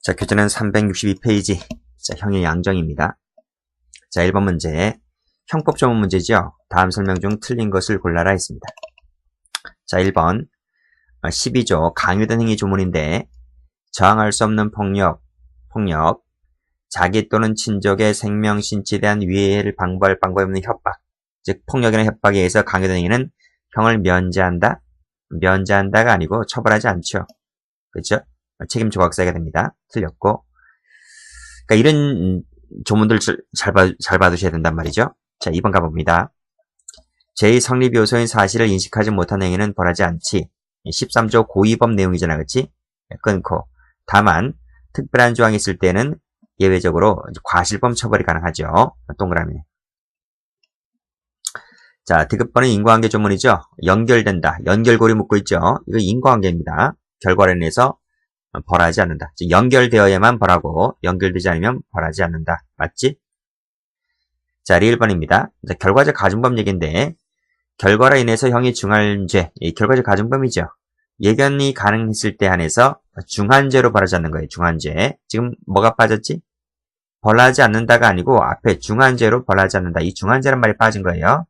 자, 교재는 362페이지. 자, 형의 양정입니다. 자, 1번 문제. 형법 조문 문제죠. 다음 설명 중 틀린 것을 골라라 했습니다. 자, 1번. 12조 강요된 행위 조문인데, 저항할 수 없는 폭력, 자기 또는 친족의 생명, 신체에 대한 위해를 방어할 방법이 없는 협박, 즉 폭력이나 협박에 의해서 강요된 행위는 형을 면제한다? 면제한다가 아니고 처벌하지 않죠. 그렇죠? 책임 조각사가 됩니다. 틀렸고. 그러니까 이런 조문들 잘 봐두셔야 된단 말이죠. 자, 2번 가봅니다. 제2 성립 요소인 사실을 인식하지 못한 행위는 벌하지 않지. 13조 고의범 내용이잖아, 그치? 끊고. 다만, 특별한 조항이 있을 때는 예외적으로 과실범 처벌이 가능하죠. 동그라미. 자, 디귿번은 인과관계 조문이죠. 연결된다. 연결고리 묻고 있죠. 이거 인과관계입니다. 결과로 인해서 벌하지 않는다. 즉, 연결되어야만 벌하고 연결되지 않으면 벌하지 않는다. 맞지? 자, 1번입니다. 자, 결과적 가중범 얘기인데 결과로 인해서 형이 중할 죄, 이 결과적 가중범이죠. 예견이 가능했을 때 한해서 중한죄로 벌하지 않는 거예요. 중한죄. 지금 뭐가 빠졌지? 벌하지 않는다가 아니고 앞에 중한죄로 벌하지 않는다. 이 중한죄란 말이 빠진 거예요.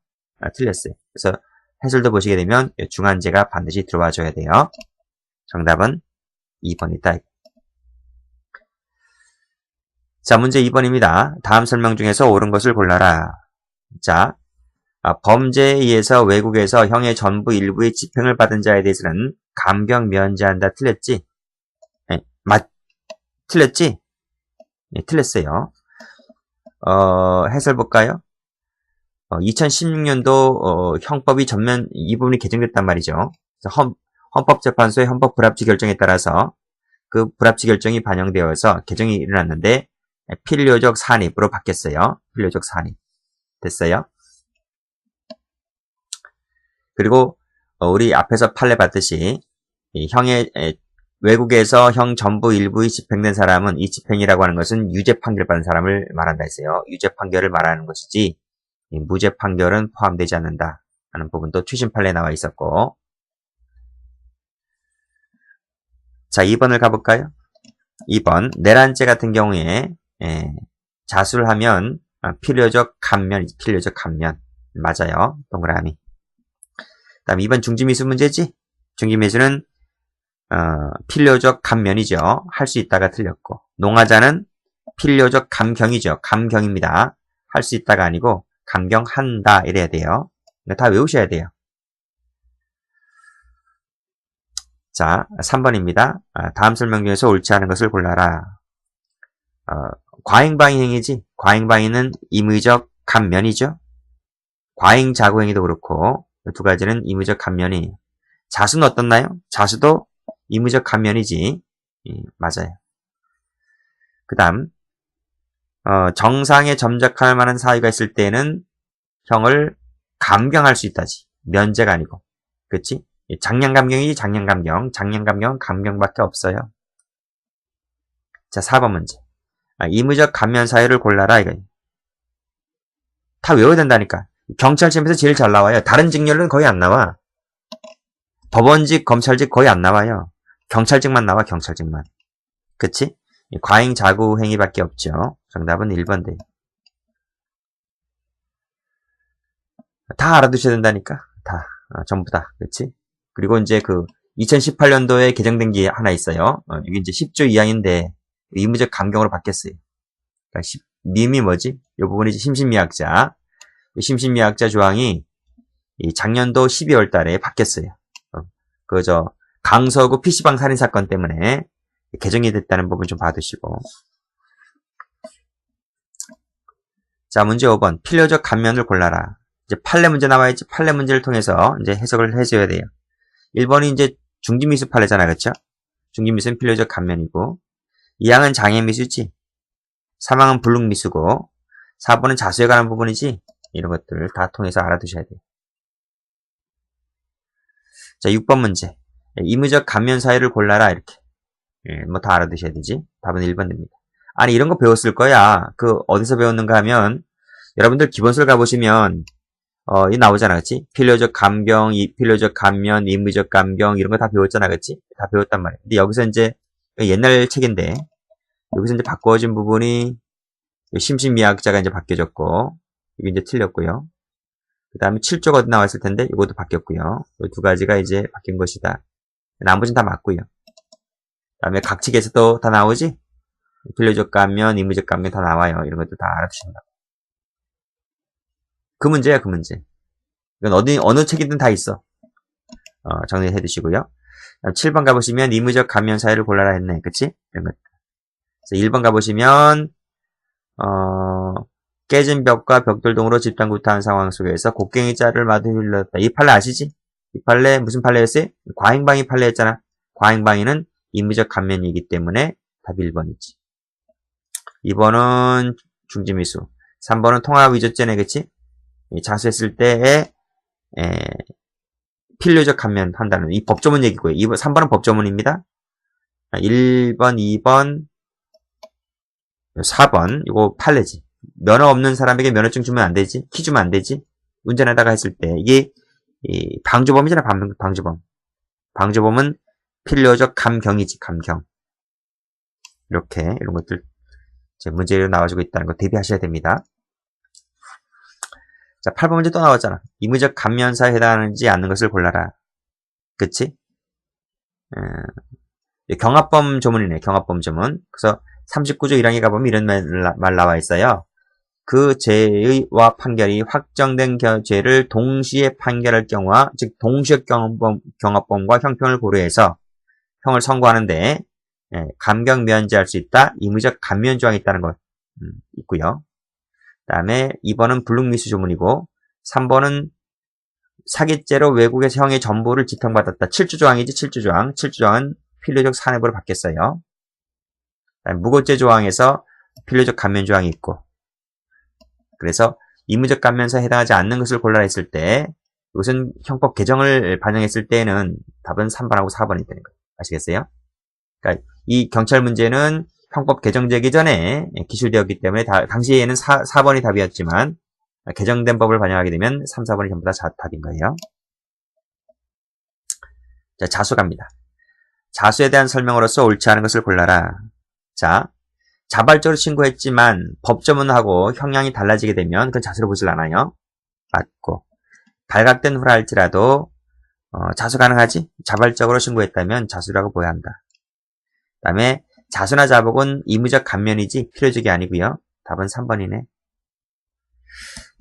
틀렸어요. 그래서 해설도 보시게 되면 중한죄가 반드시 들어와 줘야 돼요. 정답은 2번이다. 자, 문제 2번입니다. 다음 설명 중에서 옳은 것을 골라라. 자, 범죄에 의해서 외국에서 형의 전부 일부의 집행을 받은 자에 대해서는 감경 면제한다. 틀렸지? 네, 틀렸지? 네, 틀렸어요. 해설 볼까요? 2016년도 형법이 전면 이 부분이 개정됐단 말이죠. 헌법재판소의 헌법 불합치 결정에 따라서 그 불합치 결정이 반영되어서 개정이 일어났는데 필요적 산입으로 바뀌었어요. 필요적 산입. 됐어요? 그리고 우리 앞에서 판례 봤듯이 형의 외국에서 형 전부 일부의 집행된 사람은 이 집행이라고 하는 것은 유죄 판결 받은 사람을 말한다 했어요. 유죄 판결을 말하는 것이지 무죄 판결은 포함되지 않는다 하는 부분도 최신 판례에 나와 있었고. 자, 2번을 가볼까요? 2번 내란죄 같은 경우에 자수를 하면 필요적 감면 맞아요. 동그라미. 다음 2번 중지미수 문제지? 중지미수는 필요적 감면이죠. 할 수 있다가 틀렸고. 농하자는 필요적 감경이죠. 감경입니다. 할 수 있다가 아니고 감경한다 이래야 돼요. 다 외우셔야 돼요. 자, 3번입니다. 다음 설명 중에서 옳지 않은 것을 골라라. 과잉방위 행위지. 과잉방위는 임의적 감면이죠. 과잉자구행위도 그렇고 두 가지는 임의적 감면이. 자수는 어떻나요? 자수도 임의적 감면이지. 맞아요. 그 다음 정상에 점적할 만한 사유가 있을 때는 형을 감경할 수 있다지. 면제가 아니고. 그치? 장량감경이지. 장량감경은 감경밖에 없어요. 자, 4번 문제. 임의적 감면 사유를 골라라 이거. 다 외워야 된다니까. 경찰청에서 제일 잘 나와요. 다른 직렬은 거의 안 나와. 법원직, 검찰직 거의 안 나와요. 경찰직만 나와, 경찰직만. 그치? 과잉자구 행위밖에 없죠. 정답은 1번 돼. 다 알아두셔야 된다니까. 다. 전부 다. 그치? 그리고 이제 2018년도에 개정된 게 하나 있어요. 이게 이제 10조 2항인데, 의무적 감경으로 바뀌었어요. 그러니까 밈이 뭐지? 이 부분이 심신미약자. 심신미약자 조항이 작년도 12월 달에 바뀌었어요. 강서구 PC방 살인사건 때문에 개정이 됐다는 부분 좀 봐두시고. 자, 문제 5번. 필요적 감면을 골라라. 이제 판례 문제 나와있지. 판례 문제를 통해서 이제 해석을 해줘야 돼요. 1번이 이제 중지미수 판례잖아, 그쵸? 중지미수는 필요적 감면이고, 2항은 장애미수지. 3항은 불능미수고, 4번은 자수에 관한 부분이지. 이런 것들을 다 통해서 알아두셔야 돼요. 자, 6번 문제. 임의적 감면 사유를 골라라, 이렇게. 뭐 다 알아두셔야 되지. 답은 1번 됩니다. 아니, 이런 거 배웠을 거야. 어디서 배웠는가 하면, 여러분들 기본서를 가보시면, 이 나오잖아, 그치? 필요적 감경, 필요적 감면, 임의적 감경, 이런 거 다 배웠잖아, 그치? 다 배웠단 말이야. 근데 여기서 이제, 옛날 책인데 여기서 이제 바꿔진 부분이 심신미약자가 이제 바뀌어졌고 이게 이제 틀렸고요. 그 다음에 7조가 어디 나왔을 텐데 이것도 바뀌었고요. 이 두 가지가 이제 바뀐 것이다. 나머지는 다 맞고요. 그 다음에 각칙에서도 다 나오지? 필요적 감면, 의무적 감면 다 나와요. 이런 것도 다 알아두신다. 그 문제야, 그 문제. 이건 어느 책이든 다 있어. 정리해 두시고요. 7번 가보시면 의무적 감면 사유를 골라라 했네. 그치? 이런 것. 그래서 1번 가보시면, 깨진 벽과 벽돌 등으로 집단구타한 상황 속에서 곡괭이 자를 마구 흘렀다. 이 판례 아시지? 이 판례 무슨 판례였어요? 과잉방위 판례였잖아. 과잉방위는 의무적 감면이기 때문에 답이 1번이지. 2번은 중지미수. 3번은 통합의조죄네, 그치? 자수했을 때에 필요적 감면 판단은 이 법조문 얘기고요. 3번은 법조문입니다. 1번, 2번, 4번 이거 판례지. 면허 없는 사람에게 면허증 주면 안 되지? 키 주면 안 되지? 운전하다가 했을 때 이게 방조범이잖아. 방조범. 방조범은 필요적 감경이지. 감경. 이렇게 이런 것들 문제로 나와주고 있다는 거 대비하셔야 됩니다. 자, 8번 문제 또 나왔잖아. 의무적 감면사에 해당하지 않는 것을 골라라. 그치? 경합범 조문이네. 경합범 조문. 그래서 39조 1항에 가보면 이런 말 나와 있어요. 그 죄와 판결이 확정된 죄를 동시에 판결할 경우와 즉 동시에 경합범과 형평을 고려해서 형을 선고하는데 감경 면제할 수 있다. 의무적 감면 조항이 있다는 것 있고요. 그 다음에 2번은 불능미수 조문이고 3번은 사기죄로 외국에서 형의 전부를 지통받았다. 7조 조항이지. 7조 조항. 7조 조항은 필요적 산업으로 바뀌었어요. 무고죄 조항에서 필요적 감면 조항이 있고 그래서 의무적 감면사에 해당하지 않는 것을 골라라 했을 때 이것은 형법 개정을 반영했을 때는 답은 3번하고 4번이 되는 거예요. 아시겠어요? 그러니까 이 경찰 문제는 형법 개정되기 전에 기술되었기 때문에 당시에는 4번이 답이었지만 개정된 법을 반영하게 되면 3, 4번이 전부 다 답인 거예요. 자, 자수 갑니다. 자수에 대한 설명으로서 옳지 않은 것을 골라라. 자, 자발적으로 신고했지만 법조문하고 형량이 달라지게 되면 그건 자수로 보질 않아요. 맞고 발각된 후라 할지라도 자수 가능하지? 자발적으로 신고했다면 자수라고 보아야 한다. 그 다음에 자수나 자복은 의무적 감면이지 필요적이 아니고요. 답은 3번이네.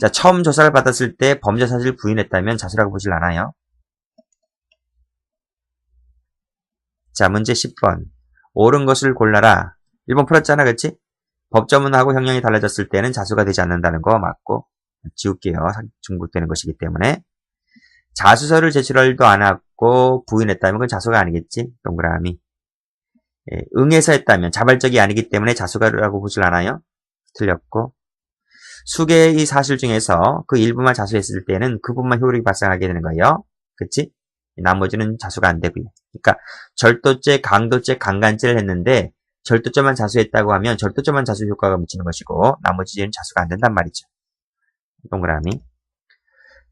자, 처음 조사를 받았을 때 범죄 사실을 부인했다면 자수라고 보질 않아요. 자, 문제 10번. 옳은 것을 골라라. 1번 풀었잖아, 그치? 법조문하고 형량이 달라졌을 때는 자수가 되지 않는다는 거 맞고 지울게요. 중복되는 것이기 때문에. 자수서를 제출하지도 않았고 부인했다면 그건 자수가 아니겠지? 동그라미. 응해서 했다면 자발적이 아니기 때문에 자수가라고 보질 않아요. 틀렸고. 수개의 사실 중에서 그 일부만 자수했을 때는 그 부분만 효력이 발생하게 되는 거예요. 그치? 나머지는 자수가 안 되고요. 그러니까 절도죄, 강도죄, 강간죄를 했는데 절도죄만 자수했다고 하면 절도죄만 자수 효과가 미치는 것이고 나머지는 자수가 안 된단 말이죠. 동그라미.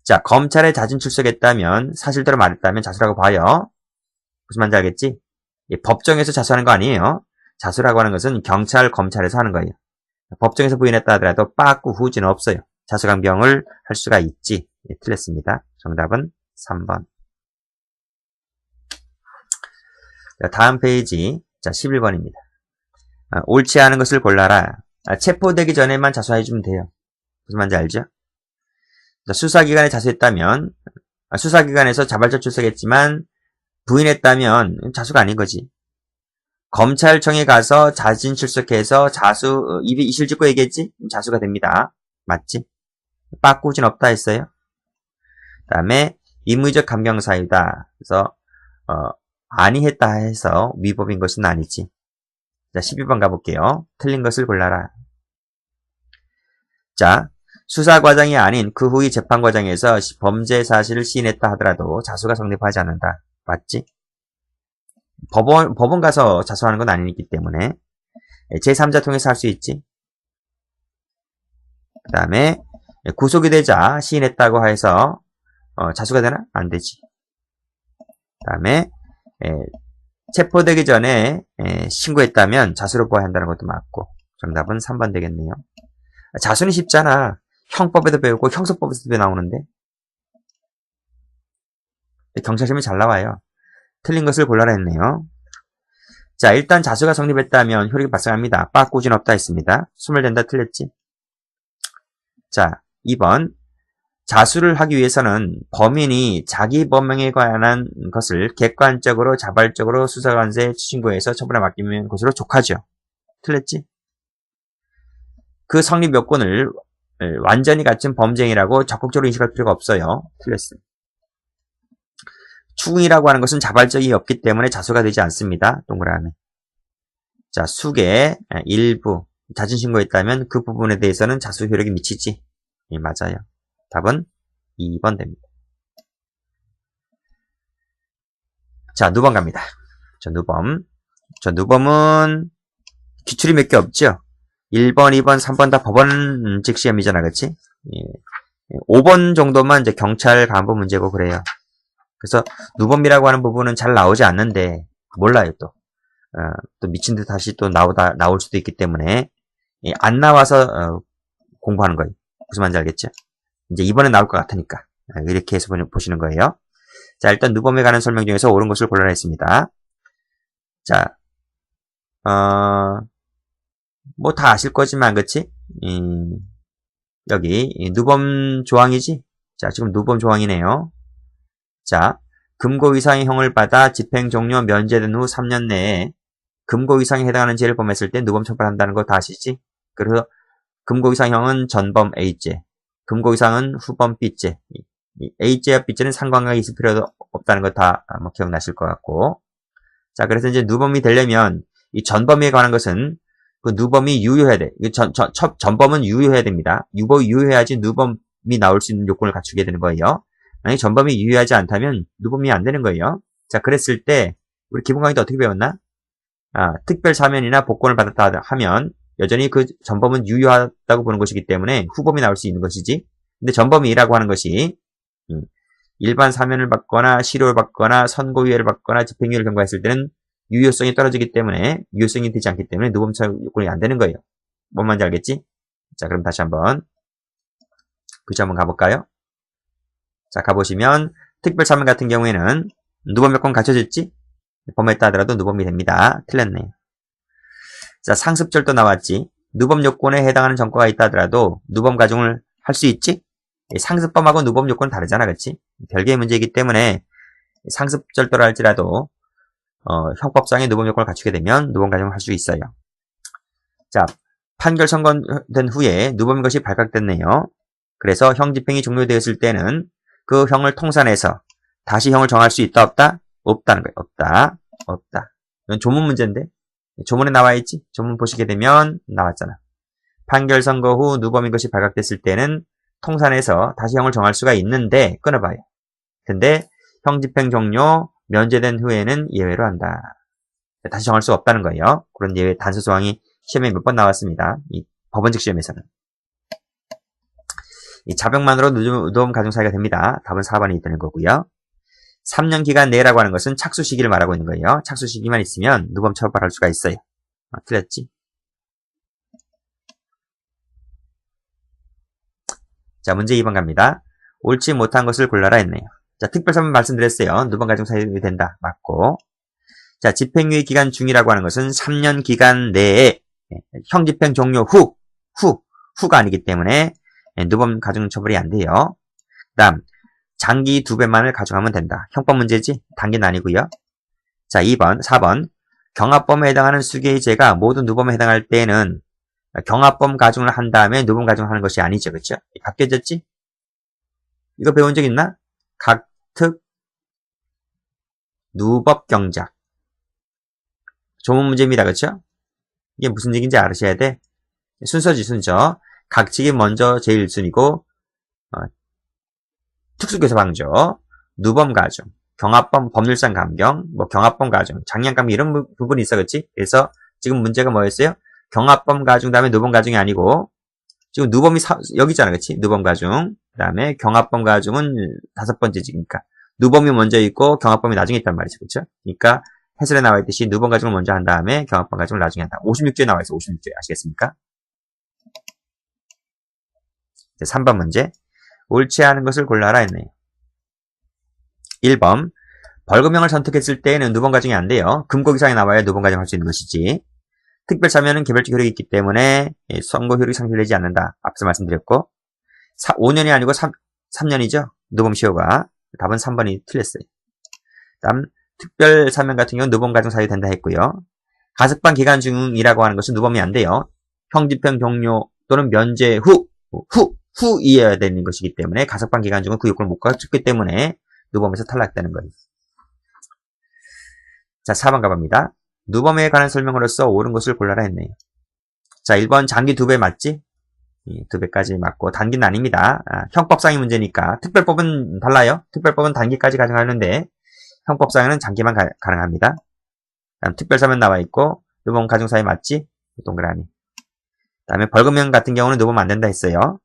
자, 검찰에 자진 출석했다면 사실대로 말했다면 자수라고 봐요. 무슨 말인지 알겠지? 법정에서 자수하는 거 아니에요. 자수라고 하는 것은 경찰, 검찰에서 하는 거예요. 법정에서 부인했다 하더라도 빠꾸 후지는 없어요. 자수감경을 할 수가 있지. 틀렸습니다. 정답은 3번. 자, 다음 페이지. 자, 11번입니다. 옳지 않은 것을 골라라. 체포되기 전에만 자수해주면 돼요. 무슨 말인지 알죠? 자, 수사기관에 자수했다면 수사기관에서 자발적 출석했지만 부인했다면 자수가 아닌 거지. 검찰청에 가서 자진 출석해서 자수 입에 이실 짓고 얘기했지? 자수가 됩니다. 맞지? 빠꾸진 없다 했어요. 그 다음에 의무적 감경 사유다. 그래서 아니했다 해서 위법인 것은 아니지. 자, 12번 가볼게요. 틀린 것을 골라라. 자, 수사 과정이 아닌 그 후의 재판 과정에서 범죄 사실을 시인했다 하더라도 자수가 성립하지 않는다. 맞지? 법원 가서 자수하는 건 아니기 때문에 제3자 통해서 할 수 있지. 그 다음에 구속이 되자 시인했다고 해서 자수가 되나? 안 되지. 그 다음에 체포되기 전에 신고했다면 자수로 보아야 한다는 것도 맞고 정답은 3번 되겠네요. 자수는 쉽잖아. 형법에도 배우고 형사법에서도 나오는데 경찰시험이 잘 나와요. 틀린 것을 골라라 했네요. 자, 일단 자수가 성립했다면 효력이 발생합니다. 빠꾸진 없다 했습니다. 숨을 댄다 틀렸지? 자, 2번. 자수를 하기 위해서는 범인이 자기 범행에 관한 것을 객관적으로 자발적으로 수사관세에 신고해서 처분에 맡기는 것으로 족하죠. 틀렸지? 그 성립 요건을 완전히 갖춘 범죄행위라고 적극적으로 인식할 필요가 없어요. 틀렸어요. 추궁이라고 하는 것은 자발적이 없기 때문에 자수가 되지 않습니다. 동그라미. 자, 수계 일부 자진신고했다면 그 부분에 대해서는 자수 효력이 미치지. 예, 맞아요. 답은 2번 됩니다. 자, 누범 갑니다. 자, 누범은 기출이 몇 개 없죠? 1번, 2번, 3번 다 법원직 시험이잖아, 그치? 예. 5번 정도만 이제 경찰 간부 문제고 그래요. 그래서 누범이라고 하는 부분은 잘 나오지 않는데 몰라요 또. 또 미친 듯 다시 또 나올 수도 있기 때문에 안 나와서 공부하는 거예요. 무슨 말인지 알겠죠? 이제 이번에 나올 것 같으니까 이렇게 해서 보시는 거예요. 자, 일단 누범에 관한 설명 중에서 옳은 것을 골라라 했습니다. 자, 뭐 다 아실 거지만 그치? 여기 누범 조항이지? 자, 지금 누범 조항이네요. 자, 금고 이상의 형을 받아 집행 종료 면제된 후 3년 내에 금고 이상에 해당하는 죄를 범했을 때 누범 처벌한다는 거 다 아시지? 그래서 금고 이상형은 전범 A죄, 금고 이상은 후범 B죄. A죄와 B죄는 상관관계 있을 필요도 없다는 거 다 기억나실 것 같고. 자, 그래서 이제 누범이 되려면 이 전범에 관한 것은 그 누범이 유효해야 돼. 전범은 유효해야 됩니다. 유효해야지 누범이 나올 수 있는 요건을 갖추게 되는 거예요. 만약에 전범이 유효하지 않다면 누범이 안 되는 거예요. 자, 그랬을 때 우리 기본 강의 때 어떻게 배웠나? 특별 사면이나 복권을 받았다 하면 여전히 그 전범은 유효하다고 보는 것이기 때문에 후범이 나올 수 있는 것이지. 근데 전범이라고 하는 것이 일반 사면을 받거나 실효를 받거나 선고유예를 받거나 집행유예를 경과했을 때는 유효성이 떨어지기 때문에 유효성이 되지 않기 때문에 누범 요건이 안 되는 거예요. 뭔 말인지 알겠지? 자, 그럼 다시 한번 그죠 한번 가볼까요? 자, 가보시면 특별 사면 같은 경우에는 누범 요건 갖춰졌지? 범했다 하더라도 누범이 됩니다. 틀렸네요. 자, 상습절도 나왔지. 누범 요건에 해당하는 전과가 있다 하더라도 누범 가중을 할 수 있지? 상습범하고 누범 요건은 다르잖아, 그렇지? 별개의 문제이기 때문에 상습절도를 할지라도 형법상의 누범 요건을 갖추게 되면 누범 가중을 할 수 있어요. 자, 판결 선고된 후에 누범인 것이 발각됐네요. 그래서 형 집행이 종료되었을 때는 그 형을 통산해서 다시 형을 정할 수 있다, 없다? 없다는 거예요. 없다. 이건 조문 문제인데 조문에 나와 있지? 조문 보시게 되면 나왔잖아. 판결 선고 후 누범인 것이 발각됐을 때는 통산해서 다시 형을 정할 수가 있는데 끊어봐요. 근데 형 집행 종료 면제된 후에는 예외로 한다. 다시 정할 수 없다는 거예요. 그런 예외 단서 조항이 시험에 몇 번 나왔습니다. 이 법원직 시험에서는. 이 자백만으로 누범 가중 사유가 됩니다. 답은 4번이 되는 거고요. 3년 기간 내라고 하는 것은 착수 시기를 말하고 있는 거예요. 착수 시기만 있으면 누범 처벌할 수가 있어요. 틀렸지? 자, 문제 2번 갑니다. 옳지 못한 것을 골라라 했네요. 자, 특별사면 말씀드렸어요. 누범 가중 사유가 된다. 맞고. 자, 집행유예 기간 중이라고 하는 것은 3년 기간 내에 형 집행 종료 후가 아니기 때문에 누범 가중 처벌이 안 돼요. 그 다음 장기 2배만을 가중하면 된다. 형법 문제지? 단계는 아니고요. 자, 4번 경합범에 해당하는 수개의 죄가 모두 누범에 해당할 때에는 경합범 가중을 한 다음에 누범 가중하는 것이 아니죠. 그렇죠? 바뀌어졌지? 이거 배운 적 있나? 각특 누법 경작 조문 문제입니다. 그렇죠? 이게 무슨 얘기인지 아셔야 돼. 순서지, 순서. 각칙이 먼저 제일 1순위고 특수교사 방조, 누범 가중, 경합범 법률상 감경, 경합범 가중, 장량감경 이런 부분이 있어, 그렇지? 그래서 지금 문제가 뭐였어요? 경합범 가중 다음에 누범 가중이 아니고 지금 누범이 여기 있잖아, 그렇지? 누범 가중. 그다음에 경합범 가중은 5번째지. 그러니까 누범이 먼저 있고 경합범이 나중에 있단 말이죠, 그렇죠? 그러니까 해설에 나와 있듯이 누번 가정을 먼저 한 다음에 경합반 가정을 나중에 한다. 56조에 나와 있어. 56조에. 아시겠습니까? 이제 3번 문제. 옳지 않은 것을 골라라 했네요. 1번. 벌금형을 선택했을 때에는 누번 가정이 안 돼요. 금고 이상이 나와야 누번 가정 할 수 있는 것이지. 특별 참여는 개별적 효력이 있기 때문에 선고 효력이 상실되지 않는다. 앞서 말씀드렸고 5년이 아니고 3년이죠. 누범 시효가. 답은 3번이 틀렸어요. 다음 특별 사면 같은 경우는 누범 가정 사유 된다 했고요. 가석방 기간 중이라고 하는 것은 누범이 안 돼요. 형집행 종료 또는 면제 후이어야 되는 것이기 때문에 가석방 기간 중은 그 요건을 못 갖췄기 때문에 누범에서 탈락되는 거예요. 자, 4번 가봅니다. 누범에 관한 설명으로서 옳은 것을 골라라 했네요. 자, 1번 장기 2배 맞지? 2배까지 맞고 단기는 아닙니다. 형법상의 문제니까 특별법은 달라요. 특별법은 단기까지 가정하는데 형법상에는 장기만 가능합니다. 다음 특별사면 나와 있고 누범 가중사유 맞지? 동그라미. 다음에 벌금형 같은 경우는 누범 안 된다 했어요.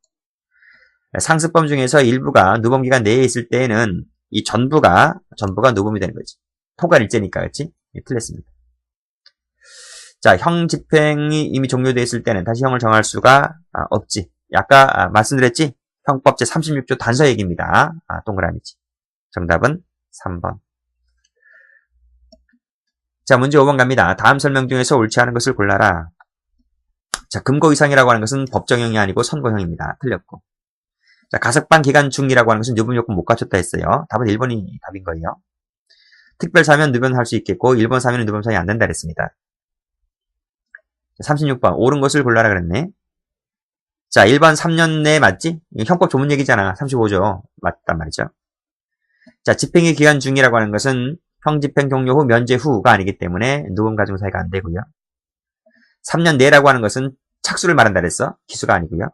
상습범 중에서 일부가 누범 기간 내에 있을 때에는 이 전부가 누범이 되는 거지. 토괄일제니까, 그렇지? 틀렸습니다. 자, 형 집행이 이미 종료되어 있을 때는 다시 형을 정할 수가 없지. 아까 말씀드렸지? 형법 제36조 단서 얘기입니다. 동그라미지. 정답은 3번. 자, 문제 5번 갑니다. 다음 설명 중에서 옳지 않은 것을 골라라. 자, 금고 이상이라고 하는 것은 법정형이 아니고 선고형입니다. 틀렸고. 자, 가석방 기간 중이라고 하는 것은 누범 요건 못 갖췄다 했어요. 답은 1번이 답인 거예요. 특별 사면 누변 할 수 있겠고 1번 사면은 누범 사유 안 된다 그랬습니다. 36번 옳은 것을 골라라 그랬네. 자, 1번 3년 내에 맞지? 형법 조문 얘기잖아. 35조 맞단 말이죠. 자, 집행의 기간 중이라고 하는 것은 형집행 종료 후 면제 후가 아니기 때문에 누범 가중 사유가 안 되고요. 3년 내라고 하는 것은 착수를 말한다 그랬어. 기수가 아니고요.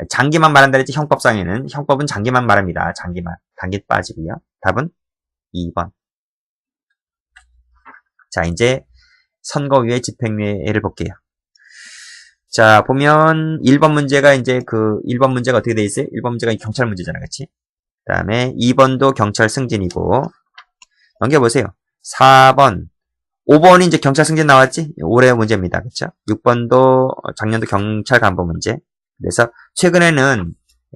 장기만 말한다 그랬지. 형법상에는 형법은 장기만 말합니다. 장기만. 단기 빠지고요. 답은 2번. 자, 이제 선고유예 집행유예를 볼게요. 자, 보면 1번 문제가 이제 1번 문제가 어떻게 돼 있어요? 1번 문제가 경찰 문제잖아. 그렇지? 그다음에 2번도 경찰 승진이고 넘겨보세요. 4번 5번이 이제 경찰 승진 나왔지? 올해 문제입니다. 그렇죠? 6번도 작년도 경찰 간부 문제. 그래서 최근에는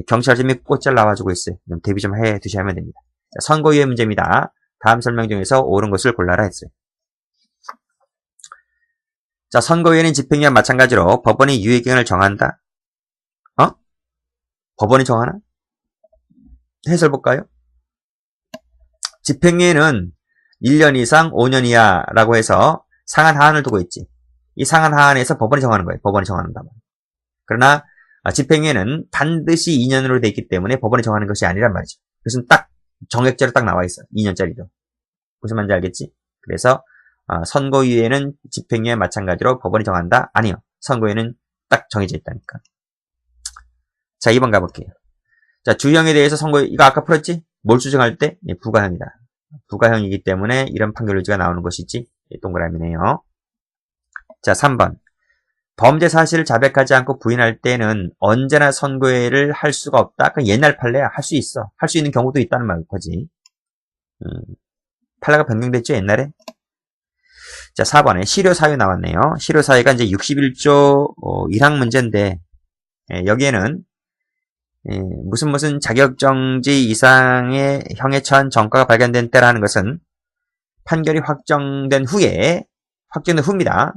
경찰점이 꽃잘 나와주고 있어요. 대비 좀 해 두셔야만 됩니다. 자, 선고유예 문제입니다. 다음 설명 중에서 옳은 것을 골라라 했어요. 자, 선고유예는 집행유예와 마찬가지로 법원이 유예기간을 정한다. 법원이 정하나? 해설 볼까요? 집행유예는 1년 이상 5년 이하라고 해서 상한 하한을 두고 있지. 이 상한 하한에서 법원이 정하는 거예요. 법원이 정한다. 그러나 집행유예는 반드시 2년으로 돼 있기 때문에 법원이 정하는 것이 아니란 말이죠. 그것은 딱 정액제로 딱 나와 있어. 2년짜리도. 무슨 말인지 알겠지? 그래서 선고유예는 집행유예 마찬가지로 법원이 정한다? 아니요. 선고유예는 딱 정해져 있다니까. 자, 2번 가볼게요. 자, 주형에 대해서 이거 아까 풀었지? 뭘 추정할 때? 부가형이다. 부가형이기 때문에 이런 판결 유지가 나오는 것이지. 동그라미네요. 자, 3번. 범죄 사실을 자백하지 않고 부인할 때는 언제나 선고유예를 할 수가 없다. 그 옛날 판례야. 할 수 있어. 할 수 있는 경우도 있다는 말이지. 판례가 변경됐죠, 옛날에? 자, 4번에 실효사유 나왔네요. 실효사유가 이제 61조 1항 문제인데, 여기에는 무슨 자격정지 이상의 형에 처한 전과가 발견된 때라는 것은 판결이 확정된 후입니다.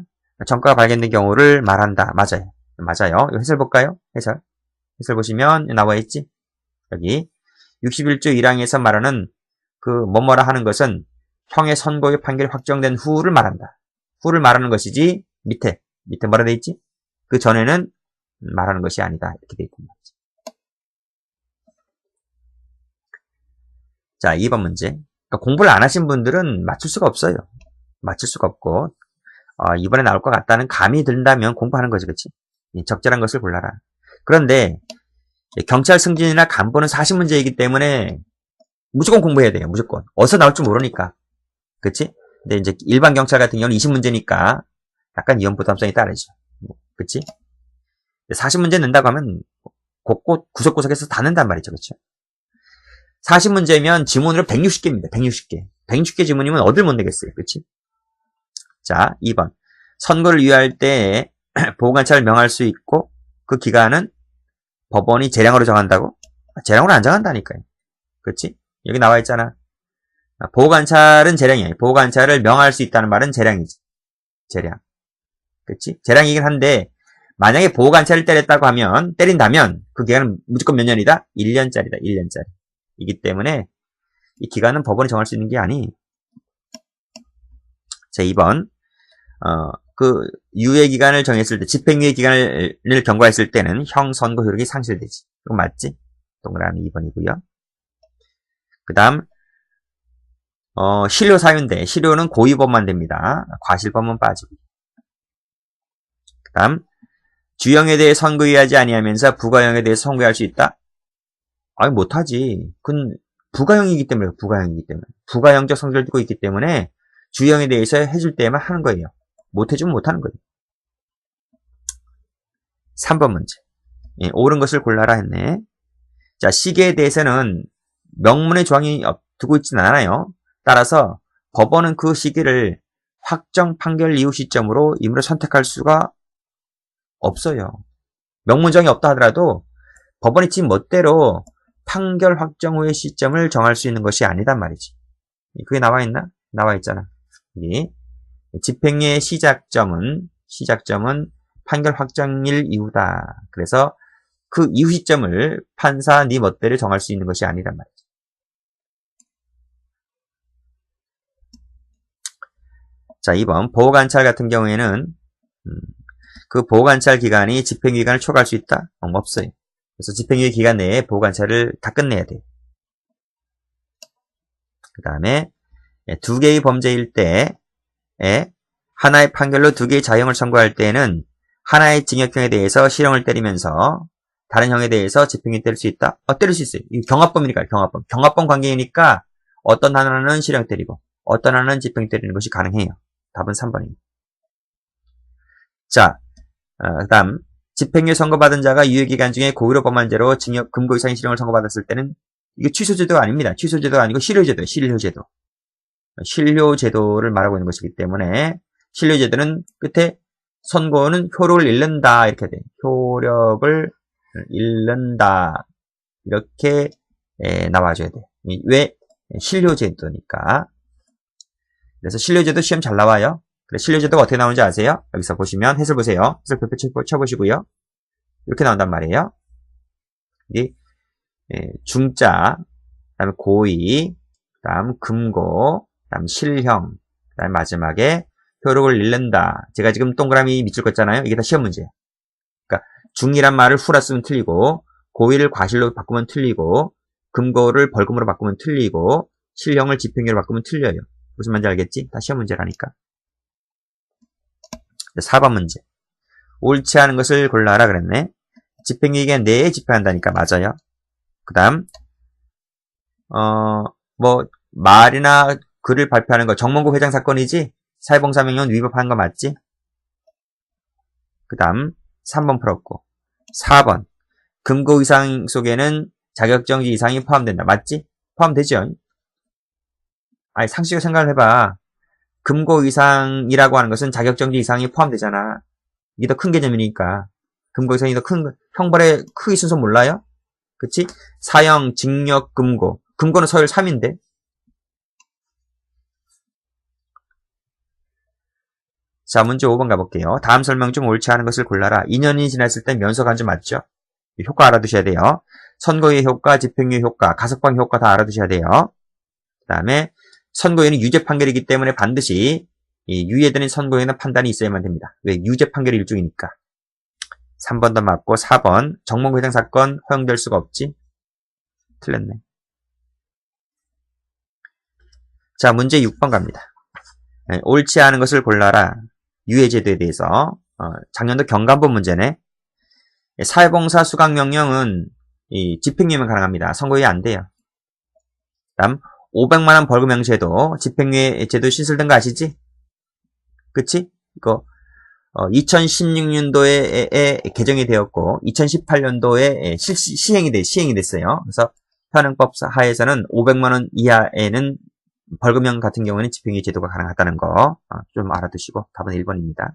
전과가 발견된 경우를 말한다. 맞아요. 이거 해설 볼까요? 해설 보시면 나와 있지? 여기 61조 1항에서 말하는 뭐뭐라 하는 것은 형의 선고의 판결이 확정된 후를 말한다. 후를 말하는 것이지 밑에 뭐라 돼 있지? 그 전에는 말하는 것이 아니다. 이렇게 돼 있단 말이지. 자, 2번 문제. 그러니까 공부를 안 하신 분들은 맞출 수가 없어요. 맞출 수가 없고 이번에 나올 것 같다는 감이 든다면 공부하는 거지, 그렇지? 적절한 것을 골라라. 그런데 경찰 승진이나 간부는 40문제이기 때문에 무조건 공부해야 돼요. 무조건. 어디서 나올 줄 모르니까. 그치? 근데 이제 일반 경찰 같은 경우는 20문제니까 약간 위험 부담성이 따르죠. 그치? 40문제 낸다고 하면 곳곳 구석구석에서 다 낸단 말이죠. 그쵸? 40문제면 지문으로 160개입니다. 160개 지문이면 어딜 못 내겠어요. 그치? 자, 2번. 선고를 유예할 때 보호관찰을 명할 수 있고 그 기간은 법원이 재량으로 정한다고? 재량으로 안 정한다니까요. 그렇지? 여기 나와 있잖아. 보호관찰은 재량이에요. 보호관찰을 명할 수 있다는 말은 재량이지. 재량. 그렇지? 재량이긴 한데 만약에 보호관찰을 때린다면 그 기간은 무조건 몇 년이다? 1년짜리다. 1년짜리. 이기 때문에 이 기간은 법원이 정할 수 있는 게 아니. 자, 2번. 그 유예 기간을 정했을 때, 집행유예 기간을 경과했을 때는 형 선고 효력이 상실되지. 이거 맞지? 동그라미 2번이고요. 그 다음 실효 사유인데 실효는 고의범만 됩니다. 과실범은 빠지고. 그 다음 주형에 대해 선고유예하지 아니하면서 부가형에 대해 선고유예할 수 있다? 아니 못하지. 그건 부가형이기 때문에 부가형적 성질을 띠고 있기 때문에 주형에 대해서 해줄 때만 하는 거예요. 못해주면 못하는 거예요. 3번 문제. 예, 옳은 것을 골라라 했네. 자, 시기에 대해서는 명문의 조항이 두고 있지는 않아요. 따라서 법원은 그 시기를 확정 판결 이후 시점으로 임의로 선택할 수가 없어요. 명문정이 없다 하더라도 법원이 지 멋대로 판결 확정 후의 시점을 정할 수 있는 것이 아니단 말이지. 그게 나와 있나? 나와 있잖아. 여기 집행유예 시작점은 판결 확정일 이후다. 그래서 그 이후 시점을 판사 네 멋대로 정할 수 있는 것이 아니란 말이지. 자, 2번 보호관찰 같은 경우에는 그 보호관찰 기간이 집행유예 기간을 초과할 수 있다? 없어요. 그래서 집행유예 기간 내에 보호관찰을 다 끝내야 돼. 그 다음에 두 개의 범죄일 때 하나의 판결로 두 개의 자형을 선고할 때에는 하나의 징역형에 대해서 실형을 때리면서 다른 형에 대해서 집행유예 때릴 수 있다? 때릴 수 있어요. 경합범이니까 경합범. 경합범 관계이니까 어떤 하나는 실형 때리고 어떤 하나는 집행 때리는 것이 가능해요. 답은 3번입니다. 자, 그 다음 집행유예 선고받은 자가 유예기간 중에 고의로 범한 죄로 징역 금고 이상의 실형을 선고받았을 때는 이게 취소제도가 아닙니다. 취소제도가 아니고 실효제도예요. 실효제도. 실효제도를 말하고 있는 것이기 때문에 실효제도는 끝에 선고는 효력을 잃는다 이렇게 돼. 효력을 잃는다 이렇게 나와줘야 돼. 왜? 실효제도니까. 그래서 실효제도 시험 잘 나와요. 그래서 실효제도가 어떻게 나오는지 아세요? 여기서 보시면 해설 보세요. 해설표 쳐보시고요. 이렇게 나온단 말이에요. 이 중자, 그 다음에 고의, 그 다음 금고, 그 다음 실형, 그 다음에 마지막에 효력을 잃는다. 제가 지금 동그라미 밑줄 껐잖아요. 이게 다 시험 문제예요. 그러니까 중이란 말을 후라 쓰면 틀리고, 고의를 과실로 바꾸면 틀리고, 금고를 벌금으로 바꾸면 틀리고, 실형을 집행유예로 바꾸면 틀려요. 무슨 말인지 알겠지? 다 시험 문제라니까. 4번 문제. 옳지 않은 것을 골라라 그랬네. 집행유예 기간 내에 집행한다니까 맞아요. 그 다음 말이나 글을 발표하는 거 정몽구 회장 사건이지? 사회봉사명령 위법한 거 맞지? 그 다음 3번 풀었고 4번 금고 이상 속에는 자격정지 이상이 포함된다. 맞지? 포함되죠? 아니 상식적으로 생각을 해봐. 금고 이상이라고 하는 것은 자격정지 이상이 포함되잖아. 이게 더 큰 개념이니까. 금고 이상이 더 큰 형벌의 크기 순서 몰라요? 그치? 사형, 징역, 금고. 금고는 서열 3인데. 자, 문제 5번 가볼게요. 다음 설명 중 옳지 않은 것을 골라라. 2년이 지났을 때 면소 간주 맞죠? 효과 알아두셔야 돼요. 선고유예 효과, 집행유예 효과, 가석방 효과 다 알아두셔야 돼요. 그 다음에 선고유예는 유죄 판결이기 때문에 반드시 유예되는 선고유예는 판단이 있어야만 됩니다. 왜? 유죄 판결이 일종이니까. 3번도 맞고 4번 정몽구 회장 사건 허용될 수가 없지? 틀렸네. 자, 문제 6번 갑니다. 옳지 않은 것을 골라라. 유예제도에 대해서 작년도 경감본 문제네. 사회봉사 수강명령은 집행유예면 가능합니다. 선고유예 안 돼요. 다음 500만원 벌금 명시해도 집행유예 제도 신설된 거 아시지? 그치? 이거 2016년도에 개정이 되었고 2018년도에 시행이 됐어요. 그래서 현행법 하에서는 500만원 이하에는 벌금형 같은 경우에는 집행유예 제도가 가능하다는 거 좀 알아두시고 답은 1번입니다.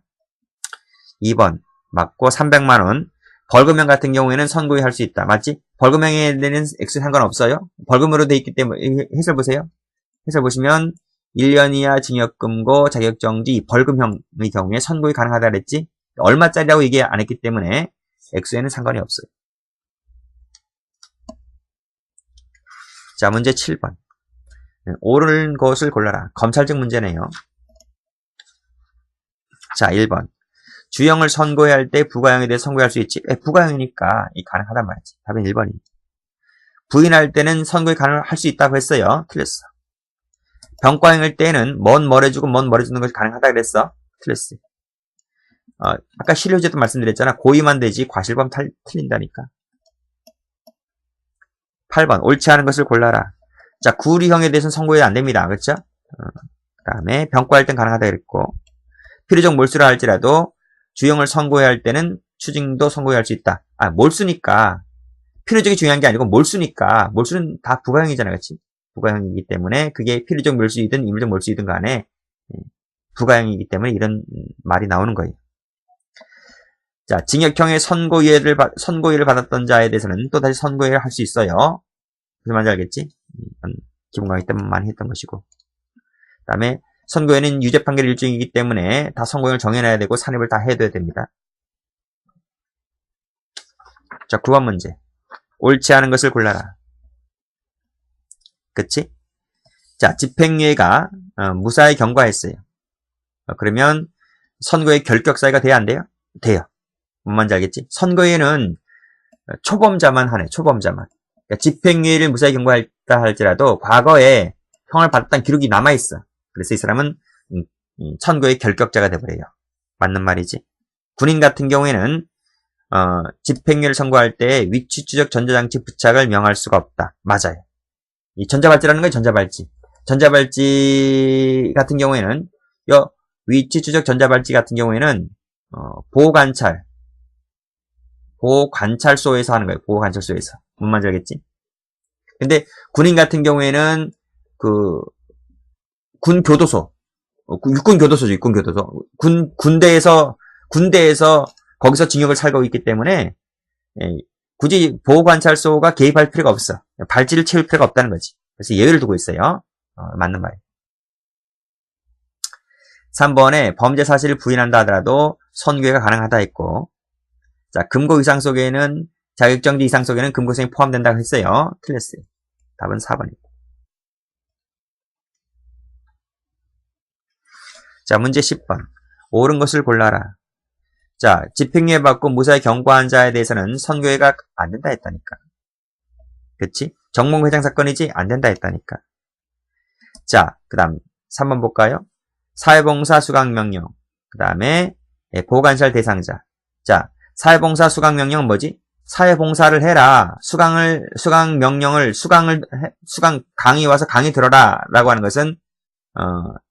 2번 맞고 300만원. 벌금형 같은 경우에는 선고유예 할 수 있다. 맞지? 벌금형에 대는 액수 상관없어요. 벌금으로 돼 있기 때문에 해설 보세요. 해설 보시면 1년 이하 징역금고 자격정지 벌금형의 경우에 선고유예 가능하다 그랬지? 얼마짜리라고 얘기 안 했기 때문에 액수에는 상관이 없어요. 자, 문제 7번. 옳은 것을 골라라. 검찰직 문제네요. 자, 1번. 주형을 선고해야 할 때 부가형에 대해 선고할 수 있지? 부가형이니까 가능하단 말이지. 답은 1번이. 부인할 때는 선고에 가능할 수 있다고 했어요. 틀렸어. 병과형일 때는 뭔 뭐래주고 뭔 뭐래주는 것이 가능하다 그랬어. 틀렸어. 아까 실효제도 말씀드렸잖아. 고의만 되지 과실범 틀린다니까. 8번. 옳지 않은 것을 골라라. 자, 구리형에 대해서는 선고해 안 됩니다. 그렇죠? 그 다음에 병과할 땐 가능하다 그랬고, 필요적 몰수라 할지라도 주형을 선고해야 할 때는 추징도 선고해야 할 수 있다. 몰수니까 필요적이 중요한 게 아니고 몰수니까 몰수는 다 부가형이잖아, 그렇지? 부가형이기 때문에 그게 필요적 몰수이든 임의적 몰수이든 간에 부가형이기 때문에 이런 말이 나오는 거예요. 자, 징역형의 선고유예를 받았던 자에 대해서는 또 다시 선고유예를 할 수 있어요. 무슨 말인지 알겠지? 기본 강의 때 많이 했던 것이고. 그 다음에 선고유예는 유죄 판결 일종이기 때문에 다 선고형을 정해놔야 되고 산입을 다 해둬야 됩니다. 자, 9번 문제. 옳지 않은 것을 골라라. 그치? 자, 집행유예가 무사히 경과했어요. 그러면 선고의 결격사유가 돼야 안 돼요? 돼요. 뭔 말인지 알겠지? 선고유예는 초범자만 하네. 초범자만. 그러니까 집행유예를 무사히 경과했다 할지라도 과거에 형을 받았다는 기록이 남아있어. 그래서 이 사람은 선고의 결격자가 돼버려요. 맞는 말이지. 군인 같은 경우에는 집행유예를 선고할 때 위치 추적 전자장치 부착을 명할 수가 없다. 맞아요. 이 전자발찌라는 건 전자발찌. 전자발찌 같은 경우에는 위치 추적 전자발찌 같은 경우에는 보호관찰소에서 하는 거예요. 보호관찰소에서. 뭔 말인지 알겠지? 근데 군인 같은 경우에는 군교도소, 육군교도소죠. 육군교도소. 군대에서 거기서 징역을 살고 있기 때문에 굳이 보호관찰소가 개입할 필요가 없어. 발찌를 채울 필요가 없다는 거지. 그래서 예외를 두고 있어요. 맞는 말이에요. 3번에 범죄 사실을 부인한다 하더라도 선고유예가 가능하다 했고, 자, 금고 이상 속에는 자격정지 이상 속에는 금고성이 포함된다고 했어요. 틀렸어요. 답은 4번입니다. 자, 문제 10번. 옳은 것을 골라라. 자, 집행유예 받고 무사히 경과한 자에 대해서는 선고유예가 안 된다 했다니까. 그치? 정몽회장 사건이지? 안 된다 했다니까. 자, 그 다음 3번 볼까요? 사회봉사 수강명령. 그 다음에 보호관찰 대상자. 자, 사회봉사 수강명령은 뭐지? 사회봉사를 해라. 수강 강의 와서 강의 들어라. 라고 하는 것은,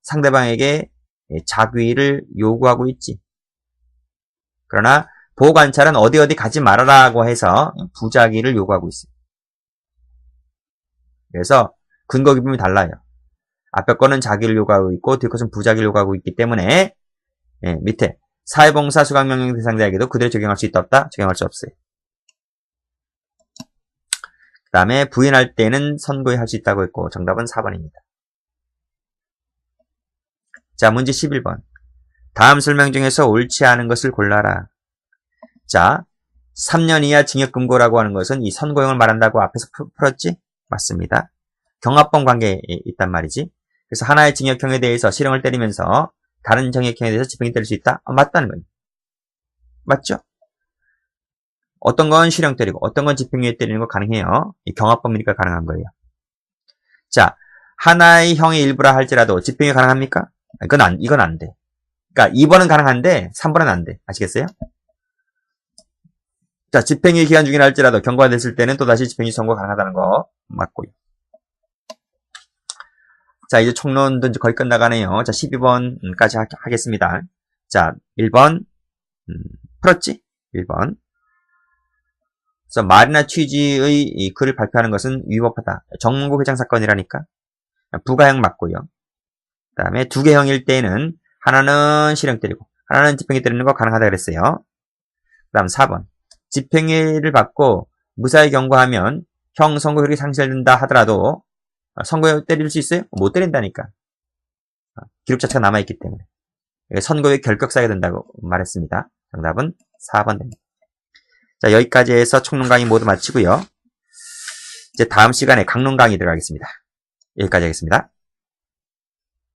상대방에게 자귀를 요구하고 있지. 그러나, 보호관찰은 어디 가지 말아라고 해서 부자기를 요구하고 있어요. 그래서, 근거 기준이 달라요. 앞에 거는 자기를 요구하고 있고, 뒤에 것은 부자기를 요구하고 있기 때문에, 밑에, 사회봉사 수강명령 대상자에게도 그대로 적용할 수 있다 없다? 적용할 수 없어요. 그 다음에 부인할 때는 선고유예 할 수 있다고 했고 정답은 4번입니다. 자, 문제 11번. 다음 설명 중에서 옳지 않은 것을 골라라. 자, 3년 이하 징역금고라고 하는 것은 이 선고형을 말한다고 앞에서 풀었지? 맞습니다. 경합범 관계에 있단 말이지. 그래서 하나의 징역형에 대해서 실형을 때리면서 다른 징역형에 대해서 집행이 때릴 수 있다? 맞다는 거예요. 맞죠? 어떤 건 실형 때리고 어떤 건 집행유예 때리는 거 가능해요. 경합범이니까 가능한 거예요. 자, 하나의 형의 일부라 할지라도 집행유예 가능합니까? 이건 안 돼. 그러니까 2번은 가능한데 3번은 안 돼. 아시겠어요? 자, 집행유예 기간 중이라 할지라도 경과가 됐을 때는 또다시 집행유예 선고 가능하다는 거 맞고요. 자, 이제 총론도 이제 거의 끝나가네요. 자, 12번까지 하겠습니다. 자, 1번 풀었지? 1번. 그래서 말이나 취지의 이 글을 발표하는 것은 위법하다. 정몽구 회장 사건이라니까. 부가형 맞고요. 그 다음에 두 개형일 때에는 하나는 실형 때리고 하나는 집행유예 때리는 거 가능하다 그랬어요. 그 다음 4번. 집행유예를 받고 무사히 경고하면 형 선고효력이 상실된다 하더라도 선고효 때릴 수 있어요? 못 때린다니까. 기록 자체가 남아있기 때문에. 선고의 결격사유가 된다고 말했습니다. 정답은 4번 됩니다. 자, 여기까지 해서 총론 강의 모두 마치고요. 이제 다음 시간에 강론 강의 들어가겠습니다. 여기까지 하겠습니다.